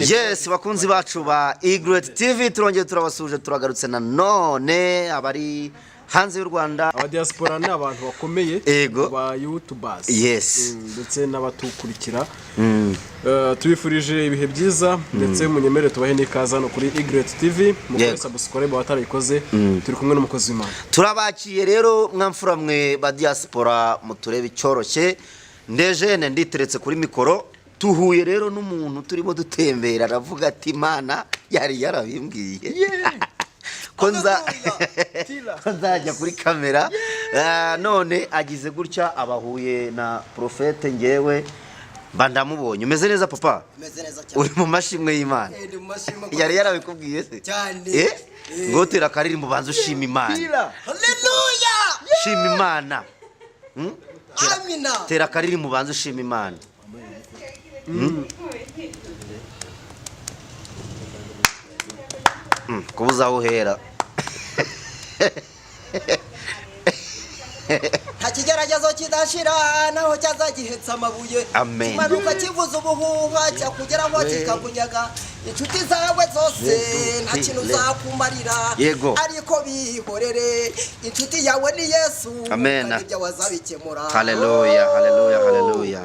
Yes, bakunzi bacu ba Egret TV turongeye turabasuje turagarutse na none abari hanze y'u Rwanda aba diaspora ni abantu bakomeye ba YouTubers ndetse n'abatukurikira tubifurije ibihe byiza ndetse munyemere tubahe n'ikaza no kuri Egret TV mukore subscribe batarayikoze turi kumwe n'umukozi w'Imana turabakiye rero mwamfura mwe ba diaspora muturebe cyoroshye ndejene nditeretse kuri mikoro tuhuye rero n'umuntu turimo dutembera aravuga ati Imana yari yarabimbwiye konzajya kuri kamera none agize gutya abahuye na profete ngewe bandamubonye umeze neza papa umeze neza cyane uri mu mashimwe y'Imana yari yarabikubwiye se cyane ngo tera kariri mu banzu ushima Imana haleluya shima Imana amina tera kariri mu banzu ushima Imana kubuza aho uhera ntakigeragezo kidashira naho cyazagihetsa amabuye kimanuka kivuza ubuhuha cyakugeraho kikakunyaga inshuti zawe zose nta kintu uzakumarira ariko bihorere inshuti yawe ni Yesu kandi ibyo wazabikemura haleluya haleluya haleluya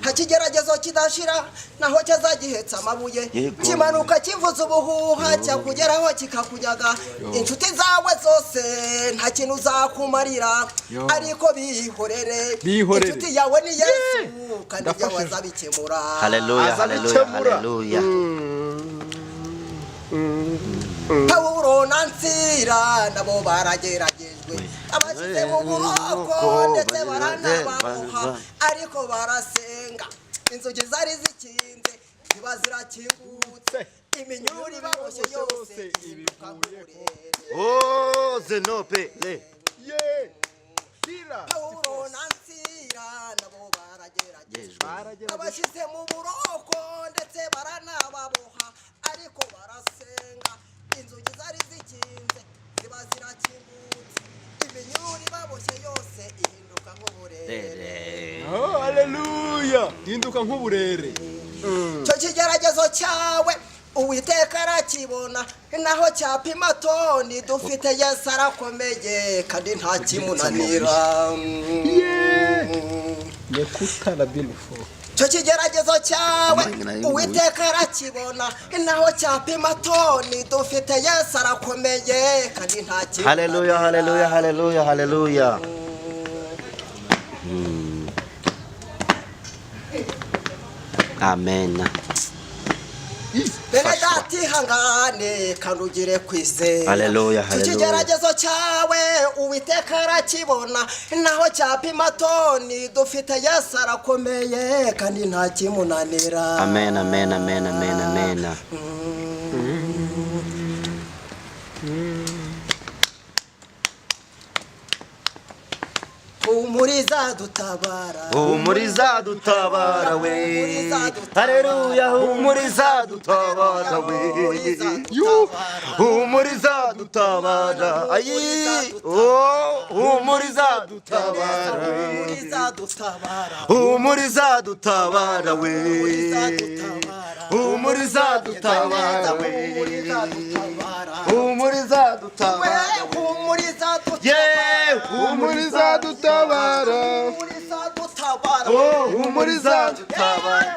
ntakigeragezo kidashira naho cyazagihetsa amabuye kimanuka kivuza ubuhuha cyakugeraho kikakunyaga inshuti zawe zose nta kintu uzakumarira ariko bihorere inshuti yawe ni Yesu kandi ibyo wazabikemura haleluya haleluya haleluya Pawulo na Sila nabo barageragejwe abashyize mu buroko ndetse baranabamuha ariko barasenga inzugi zari zikinze ziba zirakingutse iminyuri baboshye yose ibibuka nk'uburere zenope Pawulo na Sila nabo barageragejwe abashyize mu buroko ndetse baranabamuha ariko barasenga inzugi zari zikinze ziba zirakingutse iminyuri baboshye yose ihinduka nk'uburere haleluya ihinduka nk'uburere cyo kigeragezo cyawe Uwiteka arakibona naho cyapima toni dufite Yesu arakomeye kandi nta kimunanira nekutala bilfo cyo kigeragezo cyawe Uwiteka arakibona naho cyapima toni dufite Yesu arakomeye kandi nta kimunanira haleluya haleluya haleluya haleluya amen Benedati hangane kanugire kwise haleluya haleluya kigeragezo cyawe Uwiteka arakibona naho cyapima toni dufite Yesu arakomeye kandi nta kimunanira amen amen amen amen amen Humuriza dutabara humuriza dutabara we haleluya humuriza dutabara we humuriza dutabara ayi humuriza dutabara humuriza dutabara we humuriza dutabara we humuriza dutabara humuriza dutabara humuriza dutabara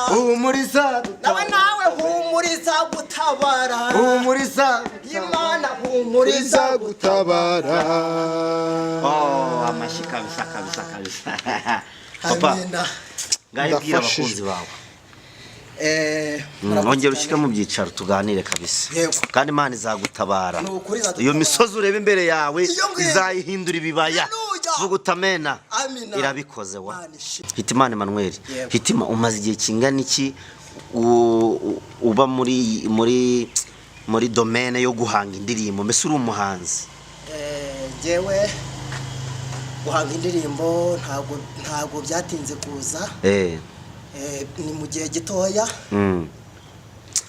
humuriza nawe nawe humuriza gutabara humuriza Imana humuriza gutabara amashi kabisa kabisa kabisa papa ngayibwira abakunzi bawe ongera ushike mu byicaro tuganire kabisa kandi Imana izagutabara iyo misozi urebe imbere yawe izayihindura ibibaya vuga utamena irabikoze wa Hitimana Emmanuel Hitima umaze igihe kingana iki uba muri domaine yo guhanga indirimbo mbese uri umuhanzi jewe guhanga indirimbo ntabwo byatinze kuza ni mu gihe gitoya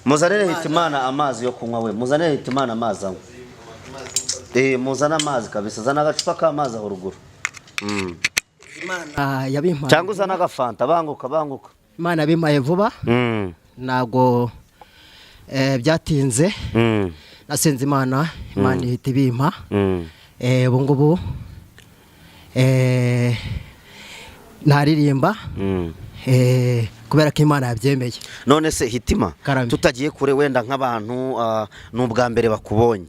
muzanire Hitimana amazi yo kunywa we muzanire Hitimana amazi anywa muzana amazi kabisa zana agacupa k'amazi aho ruguru Imana yabimpaye cyangwa uzana agafanta banguka Imana bimaye vuba ntago byatinze nasenze Imana ihita ibimpa ubu ngubu ntaririmba kubera ko Imana yabyemeye. None se Hitima tutagiye kure wenda nk'abantu n'ubwa mbere bakubonye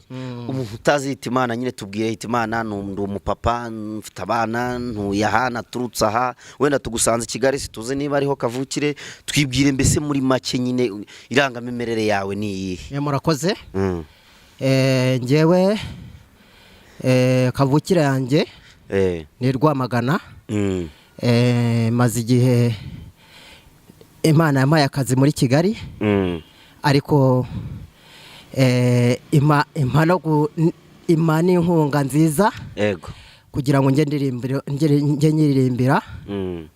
umuntu utazi Hitimana nyine tubwire Hitimana ndi umupapa mfite abana ntuyahana turutse aha wenda tugusanze Kigali situze niba ariho kavukire twibwire mbese muri make nyine irangamimerere yawe ni iyihe? Murakoze. Ngewe kavukire yanjye ni Rwamagana. Maze igihe Imana yampaye akazi muri Kigali ariko imana inkunga nziza kugira ngo njye nyiririmbira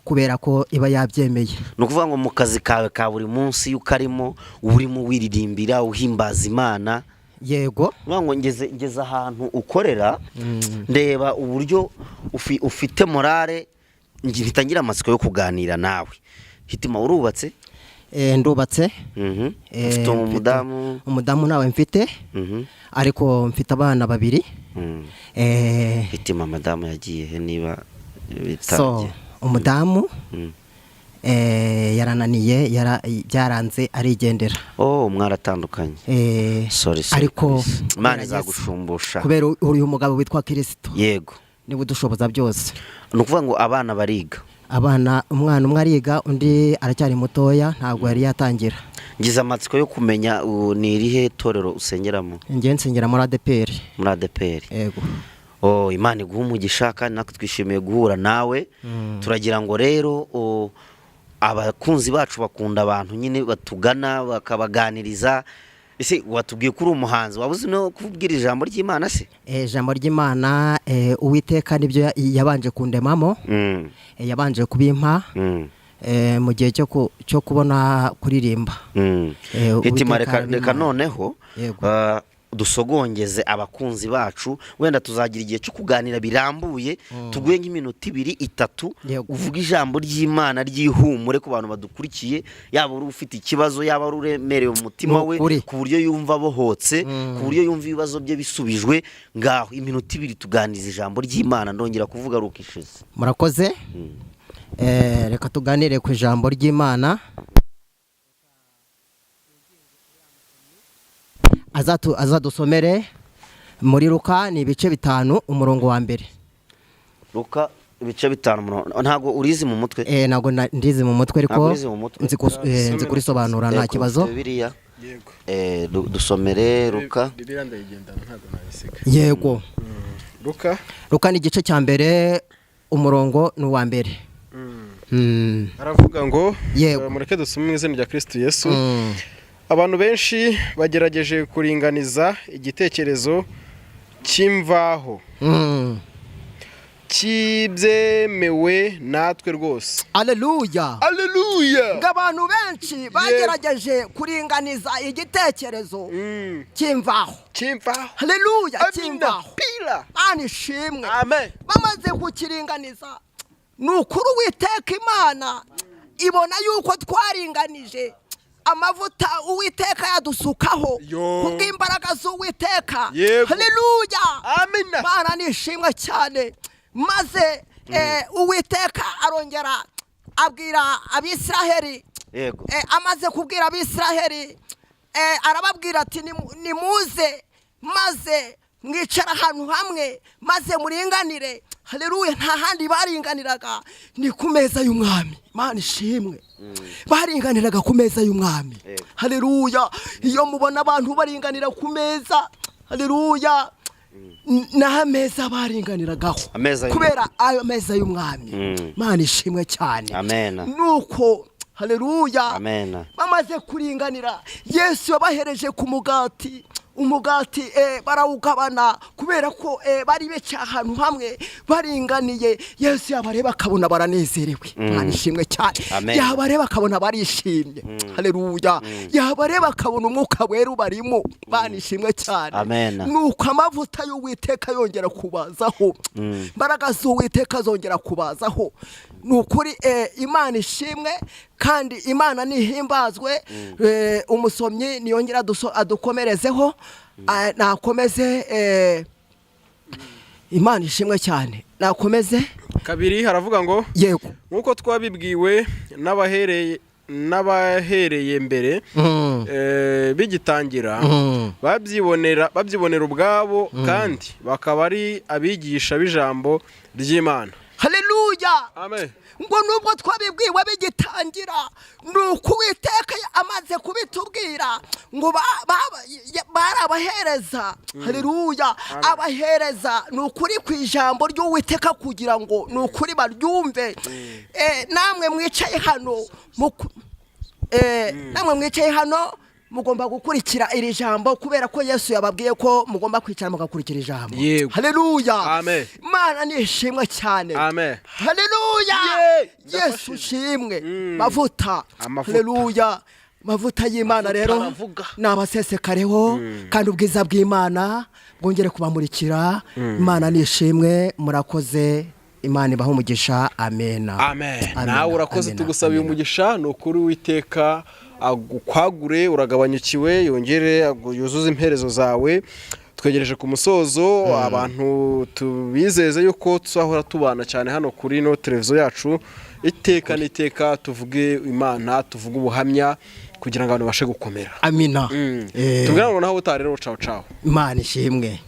kubera ko iba yabyemeye. Ni ukuvuga ngo mu kazi kawe ka buri munsi iyo ukarimo urimo wiririmbira uhimbaza Imana. Yego. Ngo ngeze ahantu ukorera ndeba uburyo ufite morale ngira amatsiko yo kuganira nawe. Hitima urubatse? Ndubatse. Ufite umudamu nawe mfite ariko mfite abana babiri. Hitima madamu yagiye he niba bitabye? Umudamu yarananiye byaranze arigendera. Mwaratandukanye. Sorry. Ariko Imana izagushumbusha kubera uyu mugabo witwa Kristo. Yego. Niwe udushoboza byose. Ni ukuvuga ngo abana bariga? Umwana umwe ariga undi aracyari mutoya ntabwo yari yatangira. Ngize amatsiko yo kumenya ni irihe torero usengeramo? Ngiye nsengera muri ADPR. Muri ADPR. Yego. Imana iguha umugisha kandi natwe twishimiye guhura nawe. Turagira ngo rero abakunzi bacu bakunda abantu nyine batugana bakabaganiriza. Ese watubwiye kuri umuhanzi wabuze no kubwira ijambo ry'Imana se? Ijambo ry'Imana Uwiteka nibyo yabanje kundemamo. Yabanje kubimpa mu gihe cyo kubona kuririmba. Hitima reka noneho dusogongeze abakunzi bacu wenda tuzagira igihe cyo kuganira birambuye tuguye nk'iminota 2-3 uvuga ijambo ry'Imana ryihumure ku bantu badukurikiye yaba uri ufite ikibazo yaba uri uremerewe umutima we ku buryo yumva bohotse ku buryo yumva ibibazo bye bisubijwe ngaho iminota 2 tuganiza ijambo ry'Imana ndongera kuvuga rukishize. Murakoze. Reka tuganire ku ijambo ry'Imana. Azadusomere muri Luka ni ibice 5 umurongo wa mbere. Luka ibice 5 ntago urizi mu mutwe? Ntago ndizi mu mutwe ariko nzi kurisobanura nta kibazo. Yego. Dusomere Luka. Bibiliya ndayigendana ntago nabisiga. Yego. Luka ni igice cya mbere umurongo ni wa mbere. Aravuga ngo mureke dusome mu izina rya Kristo Yesu. Abantu benshi bagerageje kuringaniza igitekerezo cy'imvaho kibyemewe natwe rwose. Haleluya. Haleluya. Abantu benshi bagerageje kuringaniza igitekerezo cy'imvaho. Haleluya. Cy'imvaho. Anishimwe. Amen. Bamaze kukiringaniza nukuri Uwiteka Imana ibona yuko twaringanije amavuta Uwiteka yadusukaho kubw'imbaraga z'Uwiteka. Haleluya. Amina. Mana nishimwe cyane. Maze Uwiteka arongera abwira Abisiraheli. Yego. Amaze kubwira Abisiraheli arababwira ati nimuze maze mwicara ahantu hamwe maze muringanire. Haleluya. Nta handi baringaniraga ni ku meza y'umwami. Mana ishimwe. Baringaniraga ku meza y'umwami. Haleluya. Iyo mubona abantu baringanira ku meza, haleluya, na meza baringaniragaho kubera ayo meza y'umwami. Mana ishimwe cyane. Amen. Nuko haleluya. Amen. Bamaze kuringanira Yesu yabahereje ku mugati. Umugati barawugabana kubera ko bari bece ahantu hamwe baringaniye. Yesu yabareba akabona baranezerewe. Mana ishimwe cyane. Yabareba akabona barishimye. Haleluya. Yabareba akabona umwuka wera ubarimo. Mana ishimwe cyane. Nuko amavuta y'Uwiteka yongera kubazaho. Mbaraga z'Uwiteka zongera kubazaho. nukuri Imana ishimwe kandi Imana nihimbazwe. Umusomyi niyongera adukomerezeho, nakomeze Imana ishimwe cyane, nakomeze. Kabiri haravuga ngo yego nkuko twabibwiwe n'abahereye mbere bigitangira babyibonera ubwabo kandi bakaba ari abigisha b'ijambo ry'Imana. Haleluya. Amen. Ngo nubwo twabibwiwe bigitangira, nuko Uwiteka amaze kubitubwira ngo barabahereza. Haleluya. Abahereza nukuri ku ijambo ry'Uwiteka kugira ngo nukuri baryumve. Namwe mwicaye hano mugomba gukurikira iri jambo kubera ko Yesu yababwiye ko mugomba kwicara mugakurikira ijambo. Haleluya. Amen. Imana nishimwe cyane. Amen. Haleluya. Yesu shimwe. Mavuta. Haleluya. Mavuta y'Imana rero nabasesekareho kandi ubwiza bw'Imana bwongere kubamurikira. Imana nishimwe, murakoze. Imana ibahe umugisha. Amen. Amen. Nawe urakoze, tugusabiye umugisha. Ni ukuri Uwiteka agukwagure, uragabanyukiwe, yongere yuzuze imperezo zawe. Twegereje ku musozo, abantu tubizeze yuko tuzahora tubana cyane hano kuri no televiziyo yacu iteka n'iteka, tuvuge Imana, tuvuge ubuhamya kugira ngo abantu bashe gukomera. Amina. Tubwira ngo naho utari rero, ciao ciao. Imana ishimwe.